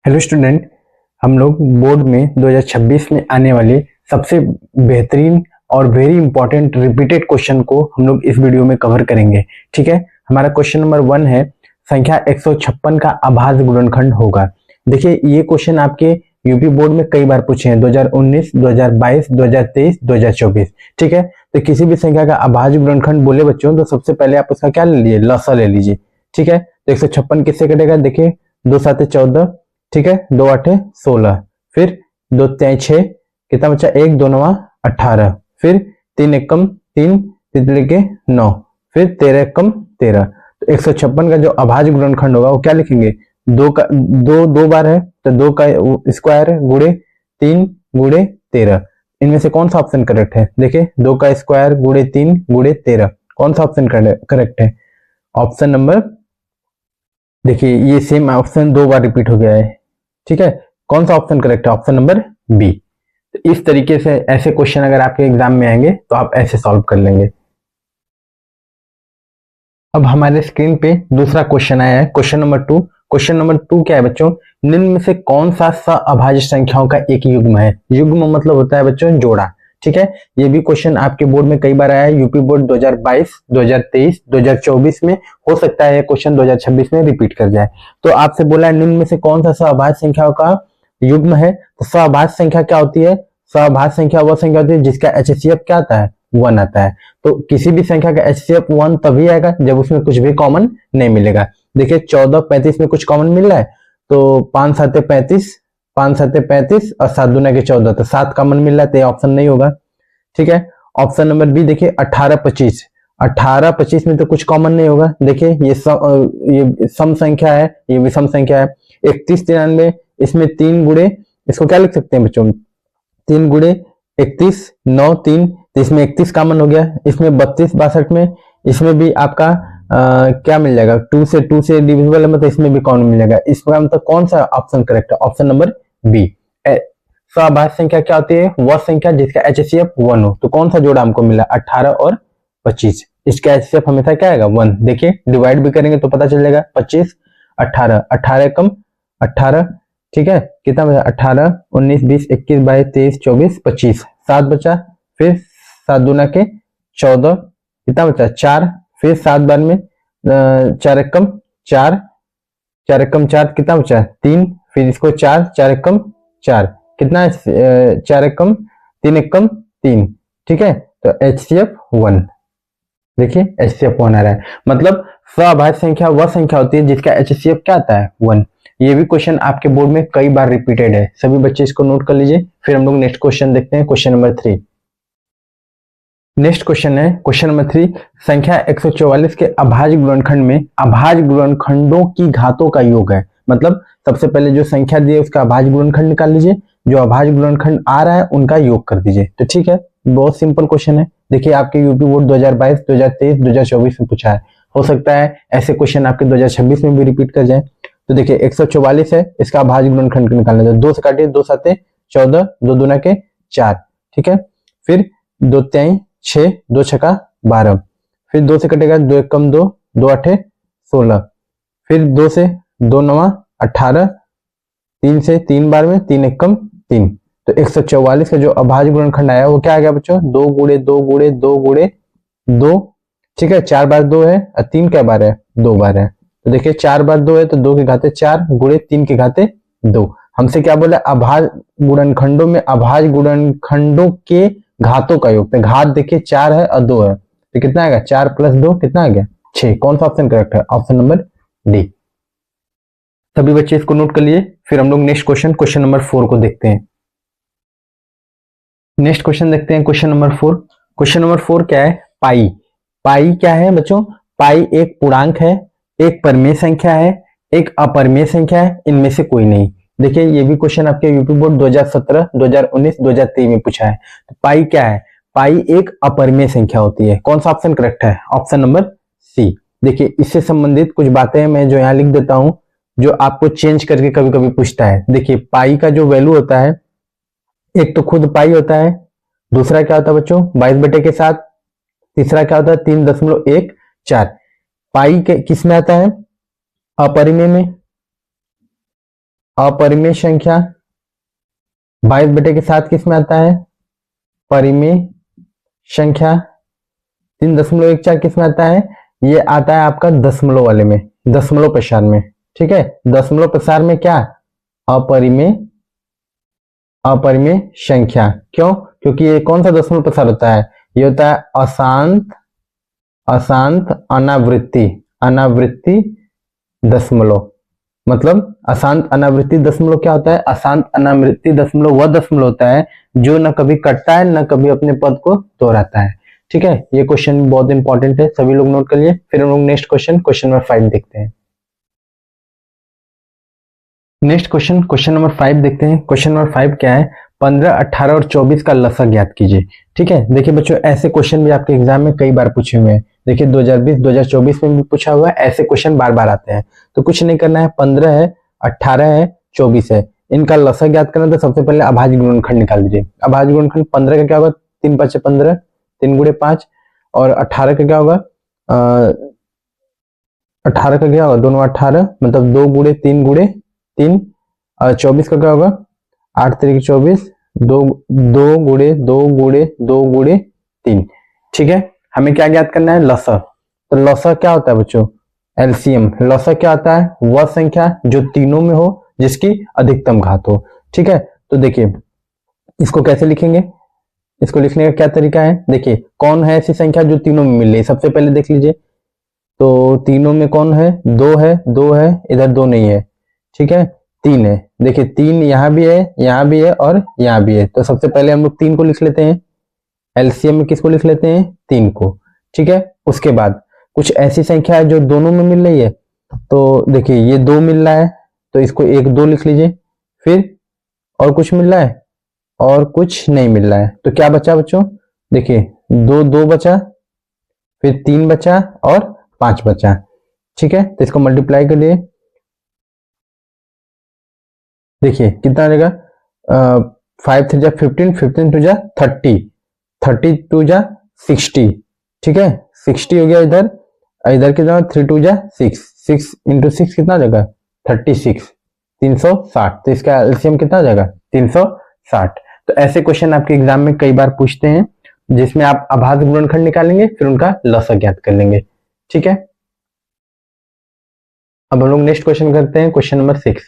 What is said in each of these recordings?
Hello student, हम लोग board में 2026 में आने वाले सबसे बेहतरीन और वेरी इंपॉर्टेंट रिपीटेड क्वेश्चन को हम लोग इस वीडियो में कवर करेंगे। ठीक है, हमारा क्वेश्चन नंबर 1 है, संख्या 156 का अभाज्य गुणनखंड होगा। देखिए, ये क्वेश्चन आपके यूपी बोर्ड में कई बार पूछे हैं, 2019, 2022, 2023, 2024। ठीक है, तो किसी भी संख्या का अभाज्य गुणनखंड बोले बच्चों तो सबसे पहले आप उसका क्या ले लीजिए, लसा ले लीजिए। ठीक है, तो 156 किससे कटेगा, देखिए 2 7 14, ठीक है, 2 8 16, फिर 2 3 6, कितना बचा, 1 2 9 18, फिर 3 एकम 3, 3 के 9, फिर 13 एकम 13। तो 156 का जो अभाज्य गुणनखंड होगा वो क्या लिखेंगे, दो का दो बार है तो 2 का स्क्वायर गुणे 3 गुणे 13। इनमें से कौन सा ऑप्शन करेक्ट है, देखिए 2 का स्क्वायर गुणे 3 गुणे 13, कौन सा ऑप्शन करेक्ट है, ऑप्शन नंबर, देखिए ये सेम ऑप्शन 2 बार रिपीट हो गया है। ठीक है, कौन सा ऑप्शन करेक्ट है, ऑप्शन नंबर बी। तो इस तरीके से ऐसे क्वेश्चन अगर आपके एग्जाम में आएंगे तो आप ऐसे सॉल्व कर लेंगे। अब हमारे स्क्रीन पे दूसरा क्वेश्चन आया है, क्वेश्चन नंबर 2। क्वेश्चन नंबर 2 क्या है बच्चों, निम्न में से कौन सा अभाज्य संख्याओं का एक युग्म है। युग्म मतलब होता है बच्चों जोड़ा। ठीक है, ये भी क्वेश्चन आपके बोर्ड में कई बार आया है, यूपी बोर्ड 2022, 2023, 2024 में, हो सकता है क्वेश्चन 2026 में रिपीट कर जाए। तो आपसे बोला है निम्न में से कौन सा अभाज्य संख्याओं का युग्म है। तो सभाज्य संख्या क्या होती है, सभाज्य संख्या वह संख्या होती है जिसका एचसीएफ क्या आता है, 1 आता है। तो किसी भी संख्या का एचसीएफ 1 तभी आएगा जब उसमें कुछ भी कॉमन नहीं मिलेगा। देखिए 14 35 में कुछ कॉमन मिल रहा है, तो 5 7 35, 5 7 35 और 7 दूना के 14, तो 7 कॉमन मिल रहा है, तो ये ऑप्शन नहीं होगा। ठीक है, ऑप्शन नंबर बी देखिए 18 25, 18 25 में तो कुछ कॉमन नहीं होगा। देखिए ये सम संख्या है, ये विषम संख्या है। 31 93, इसमें 3 गुणे, इसको क्या लिख सकते हैं बच्चों, 3 गुणे 31 9 3, तो इसमें 31 कॉमन हो गया। इसमें 32 62 में, इसमें भी आपका क्या मिल जाएगा, 2 से डिविजिबल है, मतलब इसमें भी कॉमन मिल जाएगा। इसमें मतलब कौन सा ऑप्शन करेक्ट है, ऑप्शन नंबर बी। सभाज्य संख्या क्या होती है, वह संख्या जिसका एचसीएफ 1 हो। तो कौन सा जोड़ा हमको मिला, 18 और 25, इसका एचसीएफ हमेशा क्या आएगा, 1। देखिए डिवाइड भी करेंगे तो पता चल जाएगा, 25 18, 18 कम 18, ठीक है, कितना बचा, 18 19 20 21 22 23 24 25, 7 बचा, फिर 7 दूना के 14, कितना बचा 4, फिर 7 बार में 4 एकम 4, 4 एकम 4, कितना बचा 3, फिर इसको 4 4 एकम 4, कितना है 4 एकम 3 एकम 3। ठीक है, तो एचसीएफ 1, देखिए एचसीएफ 1 आ रहा है, मतलब सभाज्य संख्या वह संख्या होती है जिसका एचसीएफ क्या आता है, 1। ये भी क्वेश्चन आपके बोर्ड में कई बार रिपीटेड है, सभी बच्चे इसको नोट कर लीजिए। फिर हम लोग नेक्स्ट क्वेश्चन देखते हैं, क्वेश्चन नंबर 3। नेक्स्ट क्वेश्चन है क्वेश्चन नंबर 3, संख्या 144 के अभाज्य गुणनखंड में अभाज्य गुणनखंडों की घातों का योग है। मतलब सबसे पहले जो संख्या दी है उसका अभाज्य गुणनखंड निकाल लीजिए, जो अभाज्य गुणनखंड आ रहा है उनका योग कर दीजिए। तो ठीक है, बहुत सिंपल क्वेश्चन है। देखिए आपके यूपी बोर्ड 2022, 2023, 2024 में पूछा है, हो सकता है ऐसे क्वेश्चन आपके 2026 में भी रिपीट कर जाए। तो देखिए 144 है, इसका अभाज्य गुणनखंड निकालना है, 2 से काटिए, 2 7 14, 2 दूना के 4, ठीक है, फिर 2 3 6, 2 छका 12, फिर 2 से कटेगा, 2 एकम 2, 2 8 16, फिर 2 से 2 9 18, 3 से 3 बार में 3 एकम 3। तो 144 का जो अभाज्य गुणनखंड आया वो क्या आ गया बच्चों, 2 गुणे 2 गुणे 2 गुणे 2, ठीक है, 4 बार 2 है और 3 क्या बार है, 2 बार है। तो देखिए 4 बार 2 है तो 2 के घाते 4 गुणे 3 के घाते 2। हमसे क्या बोला, अभाज्य गुणनखंडों में अभाज्य गुणनखंडों के घातों का योग। तो घात देखिए 4 है और 2 है, तो कितना आएगा, 4 + 2 कितना आ गया, 6। कौन सा ऑप्शन करेक्ट है, ऑप्शन नंबर डी। सभी बच्चे इसको नोट कर लिए। फिर हम लोग नेक्स्ट क्वेश्चन नंबर 4 को देखते हैं। नेक्स्ट क्वेश्चन देखते हैं, क्वेश्चन नंबर 4। क्वेश्चन नंबर 4 क्या है, पाई। पाई क्या है बच्चों, पाई एक पूर्णांक है, एक परिमेय संख्या है, एक अपरिमेय संख्या है, इनमें से कोई नहीं। देखिए ये भी क्वेश्चन आपके यूपी बोर्ड 2017, 2019, 2023 में पूछा है। तो पाई क्या है, पाई एक अपरिमेय संख्या होती है। कौन सा ऑप्शन करेक्ट है, ऑप्शन नंबर सी। देखिए इससे संबंधित कुछ बातें मैं जो यहाँ लिख देता हूं, जो आपको चेंज करके कभी कभी पूछता है। देखिए पाई का जो वैल्यू होता है, एक तो खुद पाई होता है, दूसरा क्या होता है बच्चों 22/7, तीसरा क्या होता है 3.14। पाई के किस में आता है, अपरिमेय में, अपरिमेय संख्या 22/7 किस में आता है? परिमेय संख्या 3.14 किस में आता है? ये आता है आपका दशमलव वाले में, दशमलव प्रसार में। ठीक है, दशमलव प्रसार में क्या? अपरिमेय अपरिमेय संख्या। क्यों? क्योंकि ये कौन सा दशमलव प्रसार होता है? ये होता है अशांत अनावृत्ति अनावृत्ति दशमलव। मतलब अशांत अनावृत्ति दशमलव क्या होता है? अशांत अनावृत्ति दशमलव वह दशमलव होता है जो न कभी कटता है न कभी अपने पद को दोहराता है। ठीक है, ये क्वेश्चन बहुत इंपॉर्टेंट है, सभी लोग नोट कर लिए। फिर हम लोग नेक्स्ट क्वेश्चन नंबर 5 देखते हैं। नेक्स्ट क्वेश्चन नंबर 5 देखते हैं। क्वेश्चन नंबर 5 क्या है? 15, 18 और 24 का लसागु ज्ञात कीजिए। ठीक है, देखिए बच्चों, ऐसे क्वेश्चन भी आपके एग्जाम में कई बार पूछे हुए हैं। देखिए 2020, 2024 में भी पूछा हुआ है, ऐसे क्वेश्चन बार बार आते हैं। तो कुछ नहीं करना है, 15 है, 18 है, 24 है, इनका लसागु ज्ञात करना। तो सबसे पहले अभाज्य गुणनखंड निकाल दीजिए। अभाज्य गुणनखंड 15 का क्या होगा? 3 × 5 = 15, 3 × 5। और 18 का क्या होगा? 18 का क्या होगा? दोनों 18, मतलब 2 × 3 × 3। और 24 का क्या होगा? 8 × 3 = 24, 2 2 × 2 × 2 × 3। ठीक है, हमें क्या ज्ञात करना है? लसागु। तो लसागु क्या होता है बच्चों? एलसीएम। लसागु क्या होता है? वह संख्या जो तीनों में हो जिसकी अधिकतम घात हो। ठीक है, तो देखिए इसको कैसे लिखेंगे? इसको लिखने का क्या तरीका है? देखिए, कौन है ऐसी संख्या जो तीनों में मिल रही है? सबसे पहले देख लीजिए, तो तीनों में कौन है? 2 है, 2 है, इधर 2 नहीं है। ठीक है, 3 है। देखिए 3 यहाँ भी है, यहाँ भी है और यहाँ भी है। तो सबसे पहले हम लोग 3 को लिख लेते हैं। एलसीएम में किसको लिख लेते हैं? 3 को। ठीक है, उसके बाद कुछ ऐसी संख्या है जो दोनों में मिल रही है। तो देखिए ये 2 मिल रहा है, तो इसको 1 2 लिख लीजिए। फिर और कुछ मिल रहा है और कुछ नहीं मिल रहा है, तो क्या बचा बच्चों? देखिए 2 2 बचा, फिर 3 बचा और 5 बचा। ठीक है, तो इसको मल्टीप्लाई कर लिए। देखिए कितना आ जाएगा? 5 3 × 15, 15 2 × 30, 30 2 × 60। ठीक है, 60 हो गया इधर। इधर कितना? 3 2 × 6, 6 × 6 कितना आ जाएगा? 36, 360। तो इसका एलसीएम कितना आ जाएगा? 360। तो ऐसे क्वेश्चन आपके एग्जाम में कई बार पूछते हैं, जिसमें आप अभाज्य गुणनखंड निकालेंगे, फिर उनका लसागु ज्ञात कर लेंगे। ठीक है, अब हम लोग नेक्स्ट क्वेश्चन करते हैं, क्वेश्चन नंबर 6।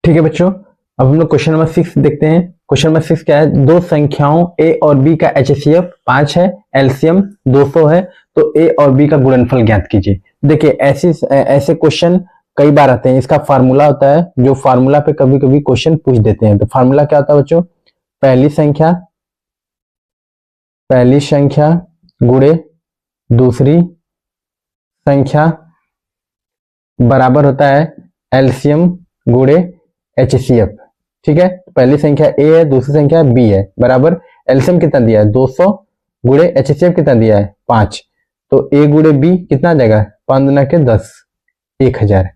ठीक है बच्चों, अब हम लोग क्वेश्चन नंबर 6 देखते हैं। क्वेश्चन नंबर 6 क्या है? दो संख्याओं a और b का HCF 5 है, एलसीएम 200 है, तो a और b का गुणनफल ज्ञात कीजिए। देखिए ऐसे क्वेश्चन कई बार आते हैं। इसका फार्मूला होता है, जो फार्मूला पे कभी कभी क्वेश्चन पूछ देते हैं। तो फार्मूला क्या होता है बच्चों? पहली संख्या गुणे दूसरी संख्या बराबर होता है एलसीएम गुणे HCF। ठीक है, पहली संख्या a है, दूसरी संख्या b है, बराबर एलसीएम कितना दिया है? 200 गुणे HCF कितना दिया है? 5। तो a गुणे b कितना आ जाएगा? 5 × 10, 1000।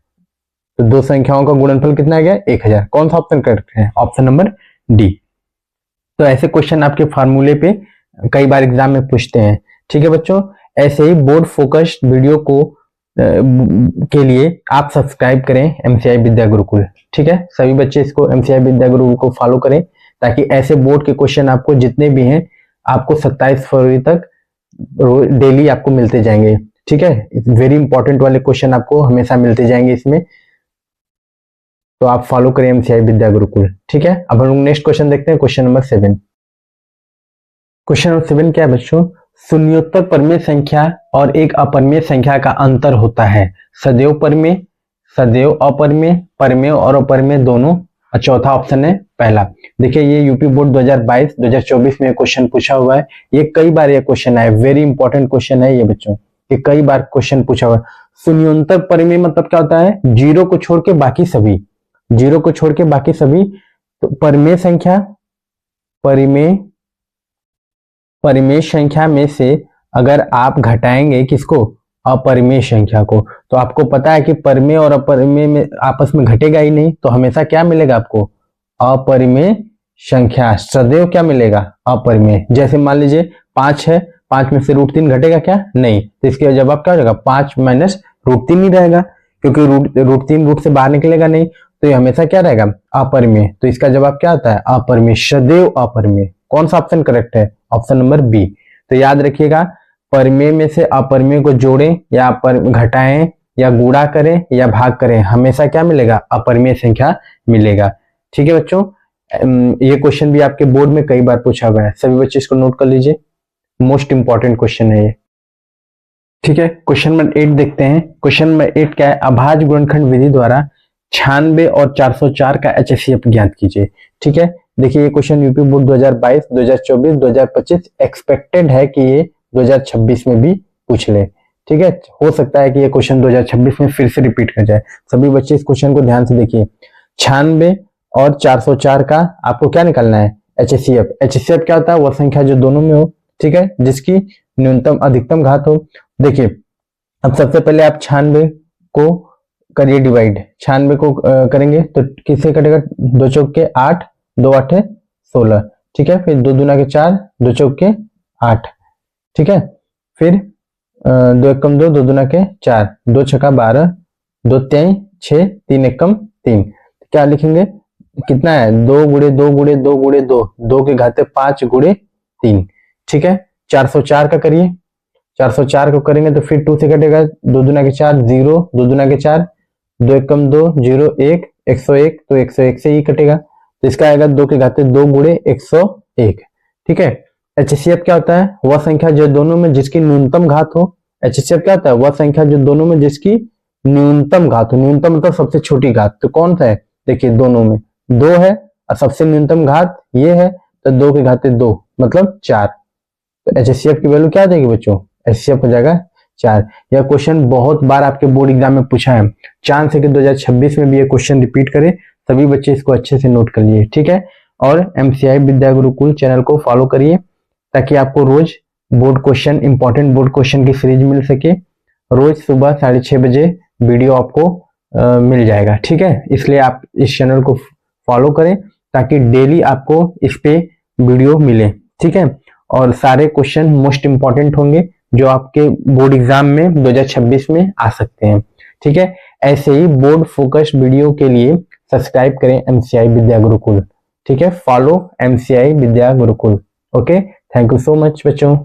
तो दो संख्याओं का गुणनफल कितना आ गया? 1000। कौन सा ऑप्शन करेक्ट है? Option number D. तो ऐसे क्वेश्चन आपके फार्मूले पे कई बार एग्जाम में पूछते हैं। ठीक है बच्चों, ऐसे ही बोर्ड फोकस्ड वीडियो को के लिए आप सब्सक्राइब करें एमसीआई विद्या गुरुकुल। ठीक है, सभी बच्चे इसको एमसीआई विद्या गुरुकुल को फॉलो करें, ताकि ऐसे बोर्ड के क्वेश्चन आपको जितने भी हैं आपको 27 फरवरी तक डेली आपको मिलते जाएंगे। ठीक है, वेरी इंपॉर्टेंट वाले क्वेश्चन आपको हमेशा मिलते जाएंगे इसमें, तो आप फॉलो करें एमसीआई विद्या गुरुकुल। ठीक है, अब हम लोग नेक्स्ट क्वेश्चन देखते हैं, क्वेश्चन नंबर 7। क्वेश्चन नंबर 7 क्या है बच्चों? शून्योत्तर परिमेय संख्या और एक अपरिमेय संख्या का अंतर होता है। सदैव परिमेय, सदैव अपरिमेय, परिमेय और अपरिमेय दोनों। चौथा ऑप्शन है पहला। देखिए ये यूपी बोर्ड 2022-2024 में क्वेश्चन पूछा हुआ है। ये कई बार ये क्वेश्चन है, वेरी इंपॉर्टेंट क्वेश्चन है ये बच्चों, ये कई बार क्वेश्चन पूछा हुआ है। शून्योत्तर परिमेय मतलब क्या होता है? जीरो को छोड़ के बाकी सभी, जीरो को छोड़ के बाकी सभी। तो परिमेय संख्या, परिमेय संख्या में से अगर आप घटाएंगे किसको? अपरिमेय संख्या को, तो आपको पता है कि परिमेय और अपरिमेय में आपस में घटेगा ही नहीं, तो हमेशा क्या मिलेगा आपको? अपरिमेय संख्या। सदैव क्या मिलेगा? अपरिमेय। जैसे मान लीजिए 5 है, 5 में से √3 घटेगा क्या? नहीं। तो इसके जवाब क्या हो जाएगा? 5 - √3 ही रहेगा, क्योंकि √3 रूट से बाहर निकलेगा नहीं। तो ये हमेशा क्या रहेगा, अपरिमेय। तो इसका जवाब क्या आता है, अपरिमेय, सदैव अपरिमेय। कौन सा ऑप्शन करेक्ट है, ऑप्शन नंबर बी। तो याद रखिएगा, परिमेय में से अपरिमेय को जोड़ें या घटाएं या गुणा करें या भाग करें, हमेशा क्या मिलेगा, अपरिमेय संख्या मिलेगा। ठीक है बच्चों, ये क्वेश्चन भी आपके बोर्ड में कई बार पूछा गया है, सभी बच्चे इसको नोट कर लीजिए, मोस्ट इंपॉर्टेंट क्वेश्चन है ये। ठीक है, क्वेश्चन नंबर 8 देखते हैं। क्वेश्चन नंबर 8 क्या है, अभाज्य गुणनखंड विधि द्वारा 96 और 404 का HCF ज्ञात कीजिए। ठीक है, देखिए ये क्वेश्चन यूपी बोर्ड 2022, 2024, 2025 एक्सपेक्टेड है कि ये 2026 में भी पूछ ले। ठीक है, हो सकता है कि ये क्वेश्चन 2026 में फिर से रिपीट कर जाए। सभी बच्चे इस क्वेश्चन को ध्यान से देखिए। 96 और 404 का आपको क्या निकालना है, HCF। HCF क्या होता है, वह संख्या जो दोनों में हो, ठीक है, जिसकी न्यूनतम अधिकतम घात हो। देखिए अब सबसे पहले आप 96 को करिए डिवाइड, 96 को करेंगे तो किससे कटेगा, 2 चौक के 8, 2 8 16। ठीक है, फिर 2 दूना के 4, 2 चौक के 8। ठीक है, फिर 2 एकम 2, 2 दूना के 4, 2 छक्का 12, 2 तेई 6, 3 एकम 3। क्या लिखेंगे, कितना है, 2 गुणे 2 गुणे 2 गुणे 2, 2 के घाते 5 गुणे 3। ठीक है, 404 का करिए, 404 को करेंगे तो फिर 2 से कटेगा, 2 दूना के 4 0, 2 दूना के 4, 2 एकम 2 0 1, 101, तो 101 से ही कटेगा, तो इसका आएगा 2 के घाते 2 गुणे 101। ठीक है, HCF क्या होता है, वह संख्या जो दोनों में जिसकी न्यूनतम घात हो। HCF क्या होता है, वह संख्या जो दोनों में जिसकी न्यूनतम घात हो। न्यूनतम मतलब सबसे छोटी घात, तो कौन सा है, देखिए दोनों में 2 है और सबसे न्यूनतम घात ये है, तो 2 के घाते 2 मतलब 4। तो HCF की वैल्यू क्या देगी बच्चों, HCF हो जाएगा 4। यह क्वेश्चन बहुत बार आपके बोर्ड एग्जाम में पूछा है, चांस है कि 2026 में भी ये क्वेश्चन रिपीट करे। सभी बच्चे इसको अच्छे से नोट कर लिए। ठीक है, और MCI विद्या गुरुकुल चैनल को फॉलो करिए ताकि आपको रोज board question, important board question की सीरीज मिल सके। रोज सुबह 6:30 बजे वीडियो आपको मिल जाएगा। ठीक है, इसलिए आप इस चैनल को फॉलो करें ताकि डेली आपको इस पे वीडियो मिले। ठीक है, और सारे क्वेश्चन मोस्ट इंपॉर्टेंट होंगे जो आपके बोर्ड एग्जाम में 2026 में आ सकते हैं। ठीक है, ऐसे ही बोर्ड फोकस वीडियो के लिए सब्सक्राइब करें MCI विद्या गुरुकुल। ठीक है, follow MCI Vidya Gurukul. Okay, thank you so much बच्चों।